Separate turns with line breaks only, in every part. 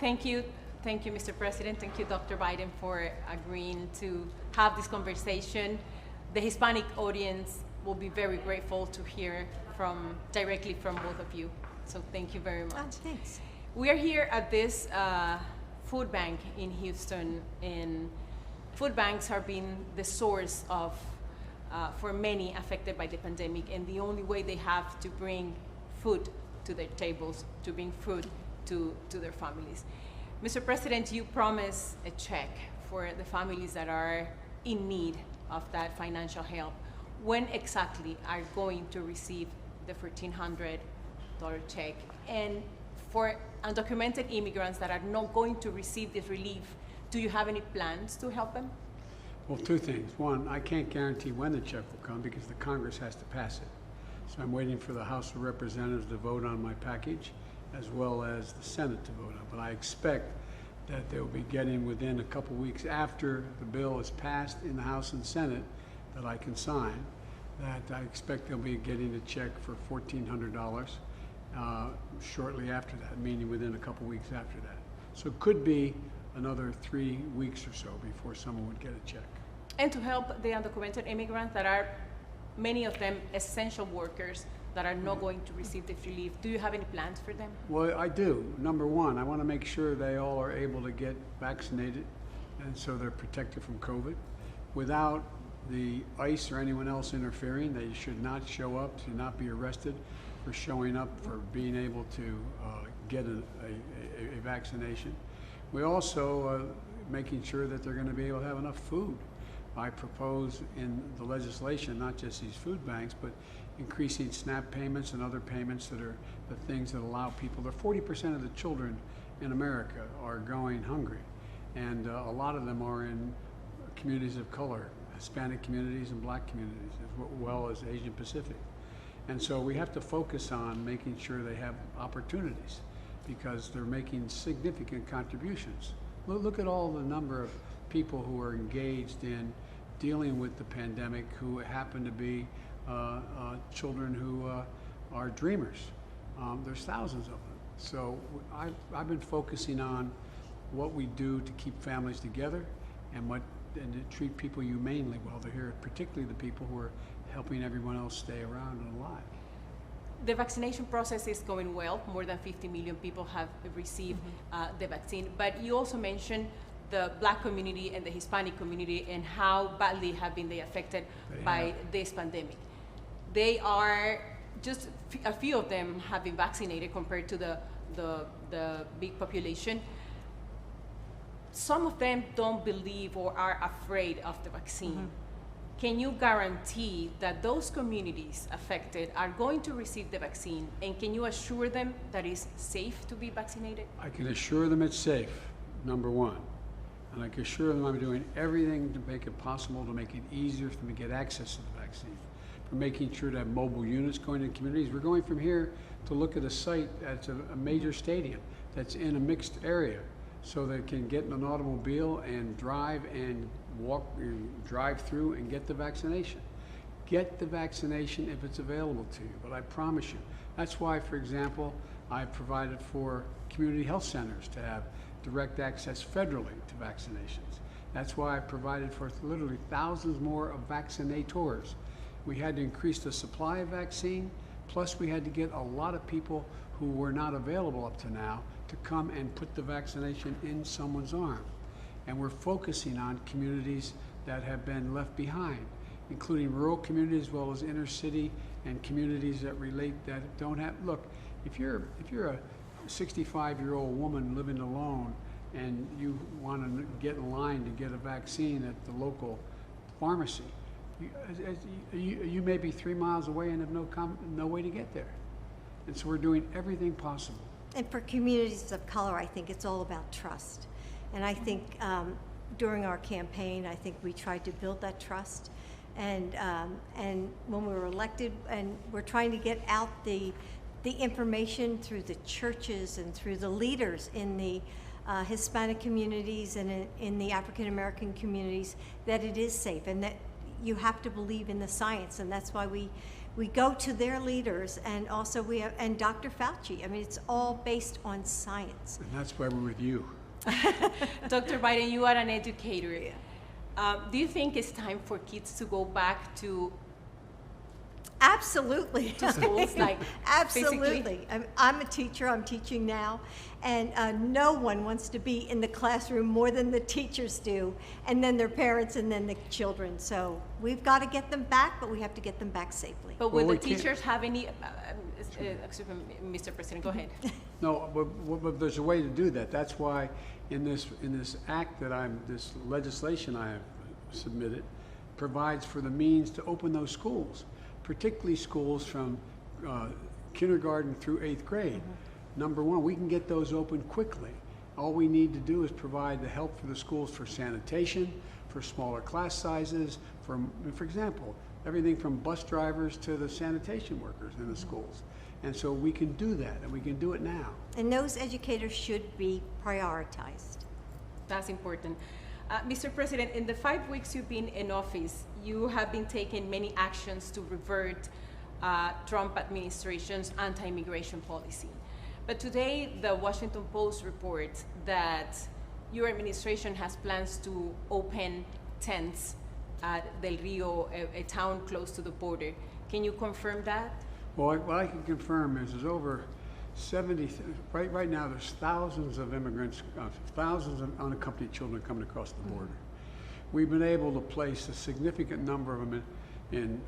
Thank you. Thank you, Mr. President. Thank you, Dr. Biden, for agreeing to have this conversation. The Hispanic audience will be very grateful to hear directly from both of you. So thank you very much.
Thanks.
We are here at this food bank in Houston, and food banks have been the source of, for many affected by the pandemic, and the only way they have to bring food to their tables, to bring food to their families. Mr. President, you promised a check for the families that are in need of that financial help. When exactly are going to receive the $1,400 check? And for undocumented immigrants that are not going to receive this relief, do you have any plans to help them?
Well, two things. One, I can't guarantee when the check will come because the Congress has to pass it. So I'm waiting for the House of Representatives to vote on my package, as well as the Senate to vote on. But I expect that they'll be getting within a couple weeks after the bill is passed in the House and Senate that I can sign, that I expect they'll be getting a check for $1,400 shortly after that, meaning within a couple weeks after that. So it could be another 3 weeks or so before someone would get a check.
And to help the undocumented immigrants that are, many of them, essential workers that are not going to receive this relief, do you have any plans for them?
Well, I do. Number one, I want to make sure they all are able to get vaccinated, and so they're protected from COVID. Without the ICE or anyone else interfering, they should not show up, should not be arrested for showing up, for being able to get a vaccination. We also making sure that they're going to be able to have enough food. I propose in the legislation, not just these food banks, but increasing SNAP payments and other payments that are the things that allow people. 40% of the children in America are going hungry, and a lot of them are in communities of color, Hispanic communities and Black communities, as well as Asian Pacific. And so we have to focus on making sure they have opportunities, because they're making significant contributions. Look at all the number of people who are engaged in dealing with the pandemic who happen to be children who are dreamers. There's thousands of them. So I've been focusing on what we do to keep families together and to treat people humanely while they're here, particularly the people who are helping everyone else stay around and alive.
The vaccination process is going well. More than 50 million people have received the vaccine. But you also mentioned the Black community and the Hispanic community and how badly have been they affected by this pandemic. They are, just a few of them have been vaccinated compared to the big population. Some of them don't believe or are afraid of the vaccine. Can you guarantee that those communities affected are going to receive the vaccine, and can you assure them that it's safe to be vaccinated?
I can assure them it's safe, number one. And I can assure them I'm doing everything to make it possible to make it easier for them to get access to the vaccine. For making sure to have mobile units going to communities. We're going from here to look at a site that's a major stadium that's in a mixed area, so they can get in an automobile and drive and walk, drive through and get the vaccination. Get the vaccination if it's available to you, but I promise you. That's why, for example, I provided for community health centers to have direct access federally to vaccinations. That's why I provided for literally thousands more of vaccinators. We had to increase the supply of vaccine, plus we had to get a lot of people who were not available up to now to come and put the vaccination in someone's arm. And we're focusing on communities that have been left behind, including rural communities as well as inner city and communities that don't have, look, if you're a 65-year-old woman living alone and you want to get in line to get a vaccine at the local pharmacy, you may be 3 miles away and have no way to get there. And so we're doing everything possible.
And for communities of color, I think it's all about trust. And I think during our campaign, I think we tried to build that trust. And when we were elected, and we're trying to get out the information through the churches and through the leaders in the Hispanic communities and in the African American communities, that it is safe and that you have to believe in the science. And that's why we we go to their leaders, and also we have, and Dr. Fauci. I mean, it's all based on science.
And that's why we're with you.
Dr. Biden, you are an educator. Do you think it's time for kids to go back to
Absolutely.
to schools? Like,
Absolutely.
basically?
I'm a teacher, I'm teaching now, and no one wants to be in the classroom more than the teachers do, and then their parents, and then the children. So we've got to get them back, but we have to get them back safely.
But
Well,
will
we
the
can't-
teachers have any, excuse me, Mr. President, go ahead.
No, but there's a way to do that. That's why in this act this legislation I have submitted provides for the means to open those schools, particularly schools from kindergarten through 8th grade. Number one, we can get those open quickly. All we need to do is provide the help for the schools for sanitation, for smaller class sizes, for example, everything from bus drivers to the sanitation workers in the schools. And so we can do that, and we can do it now.
And those educators should be prioritized.
That's important. Mr. President, in the 5 weeks you've been in office, you have been taking many actions to revert Trump administration's anti-immigration policy. But today, the Washington Post reports that your administration has plans to open tents at Del Rio, a town close to the border. Can you confirm that?
Well, what I can confirm is there's over 70, right now there's thousands of immigrants, thousands of unaccompanied children coming across the border. We've been able to place a significant number of them in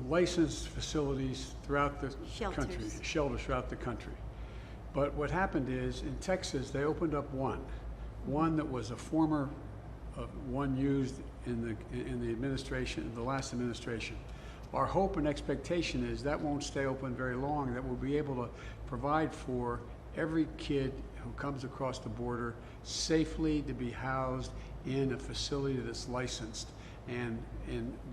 licensed facilities throughout the country, shelters throughout the country. But what happened is, in Texas, they opened up one that was a former one used in the administration, the last administration. Our hope and expectation is that won't stay open very long, that we'll be able to provide for every kid who comes across the border safely to be housed in a facility that's licensed. And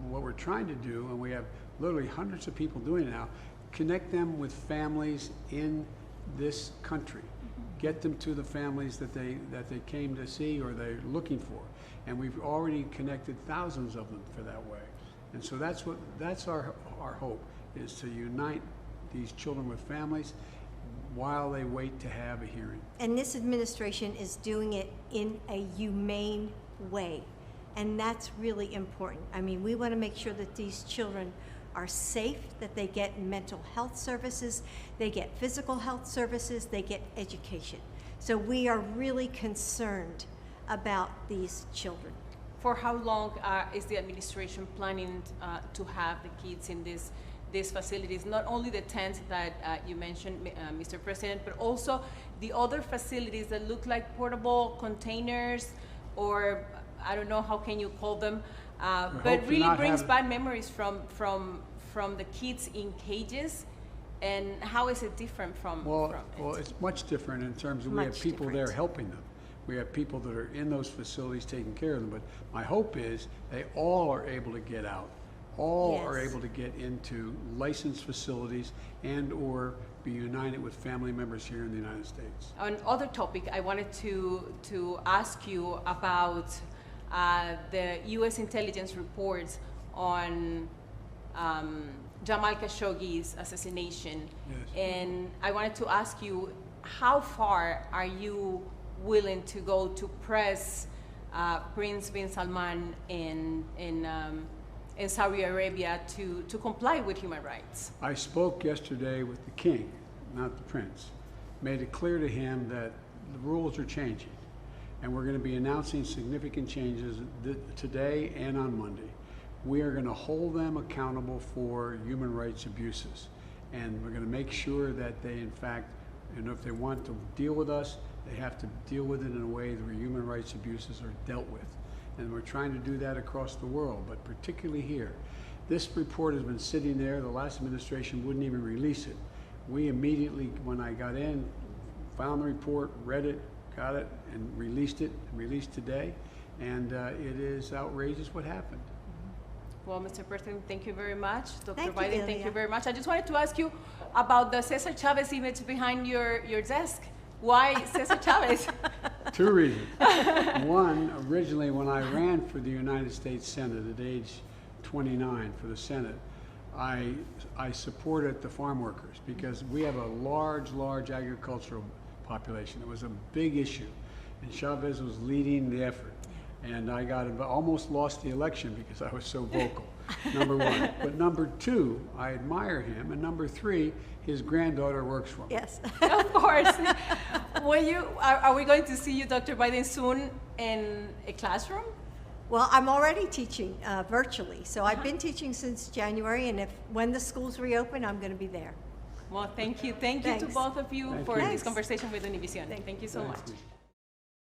what we're trying to do, and we have literally hundreds of people doing it now, connect them with families in this country. Get them to the families that they came to see or they're looking for. And we've already connected thousands of them for that way. And so that's our hope, is to unite these children with families while they wait to have a hearing.
And this administration is doing it in a humane way. And that's really important. I mean, we want to make sure that these children are safe, that they get mental health services, they get physical health services, they get education. So we are really concerned about these children.
For how long is the administration planning to have the kids in these facilities? Not only the tents that you mentioned, Mr. President, but also the other facilities that look like portable containers, or I don't know how can you call them, but really brings bad memories from the kids in cages. And how is it different from?
Well, it's much different in terms of we have people there helping them. We have people that are in those facilities taking care of them. But my hope is they all are able to get out. All are able to get into licensed facilities and or be united with family members here in the United States.
On other topic, I wanted to ask you about the U.S. intelligence reports on Jamal Khashoggi's assassination.
Yes.
And I wanted to ask you, how far are you willing to go to press Prince bin Salman in Saudi Arabia to comply with human rights?
I spoke yesterday with the king, not the prince. Made it clear to him that the rules are changing, and we're going to be announcing significant changes today and on Monday. We are going to hold them accountable for human rights abuses, and we're going to make sure that they, in fact, and if they want to deal with us, they have to deal with it in a way where human rights abuses are dealt with. And we're trying to do that across the world, but particularly here. This report has been sitting there. The last administration wouldn't even release it. We immediately, when I got in, found the report, read it, got it, and released it, released today. And it is outrageous what happened.
Well, Mr. President, thank you very much. Dr.
Thank you,
Biden,
Ilia.
thank you very much. I just wanted to ask you about the Cesar Chavez image behind your desk. Why Cesar Chavez?
Two reasons. One, originally when I ran for the United States Senate at age 29 for the Senate, I supported the farm workers because we have a large agricultural population. It was a big issue, and Chavez was leading the effort. And I almost lost the election because I was so vocal, number one. But number two, I admire him. And number three, his granddaughter works for him.
Yes.
Of course. Are we going to see you, Dr. Biden, soon in a classroom?
Well, I'm already teaching virtually. So I've been teaching since January, and when the schools reopen, I'm going to be there.
Well, thank you. Thank you to
Thanks.
both of you
Thank
for
you.
this conversation with Univision. Thank you so much.
Thanks.